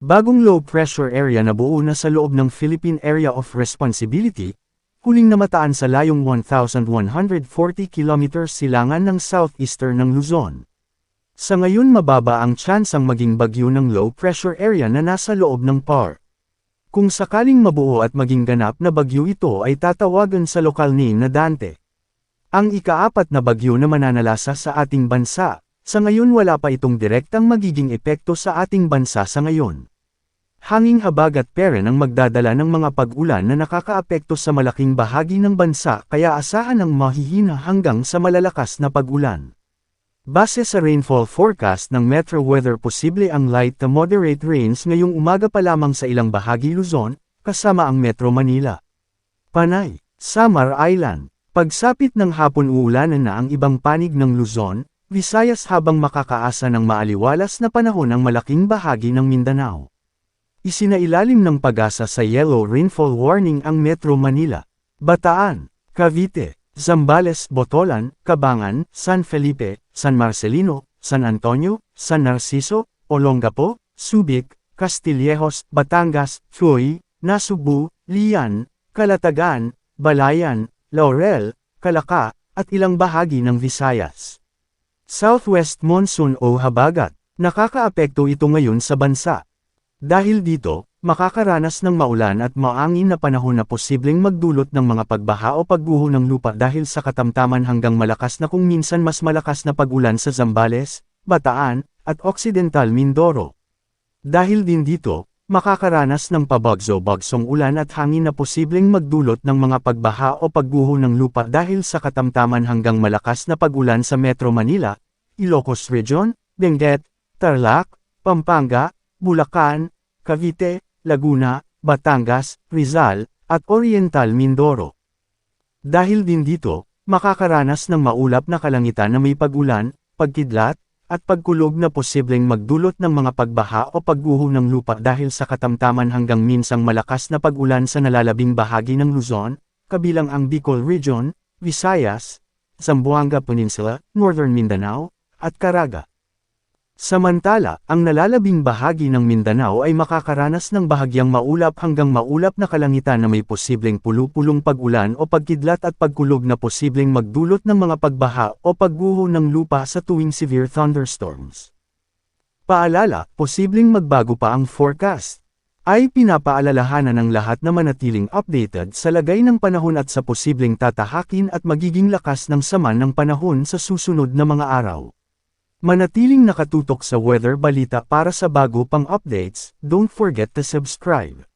Bagong low-pressure area na buo na sa loob ng Philippine Area of Responsibility, huling namataan sa layong 1,140 km silangan ng southeastern ng Luzon. Sa ngayon mababa ang tsansang maging bagyo ng low-pressure area na nasa loob ng PAR. Kung sakaling mabuo at maging ganap na bagyo ito ay tatawagan sa lokal name na Dante. Ang ika-4 na bagyo na mananalasa sa ating bansa, sa ngayon wala pa itong direktang magiging epekto sa ating bansa sa ngayon. Hanging habag at peren ang magdadala ng mga pag-ulan na nakakaapekto sa malaking bahagi ng bansa kaya asahan ang mahihina hanggang sa malalakas na pag-ulan. Base sa rainfall forecast ng Metro Weather posible ang light to moderate rains ngayong umaga pa lamang sa ilang bahagi Luzon, kasama ang Metro Manila. Panay, Samar Island. Pagsapit ng hapon uulanan na ang ibang panig ng Luzon, Visayas habang makakaasa ng maaliwalas na panahon ang malaking bahagi ng Mindanao. Isinailalim ng pag-asa sa yellow rainfall warning ang Metro Manila, Bataan, Cavite, Zambales, Botolan, Cabangan, San Felipe, San Marcelino, San Antonio, San Narciso, Olongapo, Subic, Castillejos, Batangas, Tuy, Nasugbu, Lian, Calatagan, Balayan, Laurel, Calaca, at ilang bahagi ng Visayas. Southwest monsoon o habagat, nakakaapekto ito ngayon sa bansa. Dahil dito, makakaranas ng maulan at maangin na panahon na posibleng magdulot ng mga pagbaha o pagguho ng lupa dahil sa katamtaman hanggang malakas na kung minsan mas malakas na pag-ulan sa Zambales, Bataan, at Occidental Mindoro. Dahil din dito, makakaranas ng pabagso-bagsong ulan at hangin na posibleng magdulot ng mga pagbaha o pagguho ng lupa dahil sa katamtaman hanggang malakas na pag-ulan sa Metro Manila, Ilocos Region, Benguet, Tarlac, Pampanga, Bulacan, Cavite, Laguna, Batangas, Rizal, at Oriental Mindoro. Dahil din dito, makakaranas ng maulap na kalangitan na may pag-ulan, pagkidlat, at pagkulog na posibleng magdulot ng mga pagbaha o pagguho ng lupa dahil sa katamtaman hanggang minsang malakas na pag-ulan sa nalalabing bahagi ng Luzon, kabilang ang Bicol Region, Visayas, Zamboanga Peninsula, Northern Mindanao, at Caraga. Samantala, ang nalalabing bahagi ng Mindanao ay makakaranas ng bahagyang maulap hanggang maulap na kalangitan na may posibleng pulu-pulong pag-ulan o pagkidlat at pagkulog na posibleng magdulot ng mga pagbaha o pagguho ng lupa sa tuwing severe thunderstorms. Paalala, posibleng magbago pa ang forecast. Ay pinapaalalahanan ng lahat na manatiling updated sa lagay ng panahon at sa posibleng tatahakin at magiging lakas ng sama ng panahon sa susunod na mga araw. Manatiling nakatutok sa Weather Balita para sa bago pang updates, don't forget to subscribe.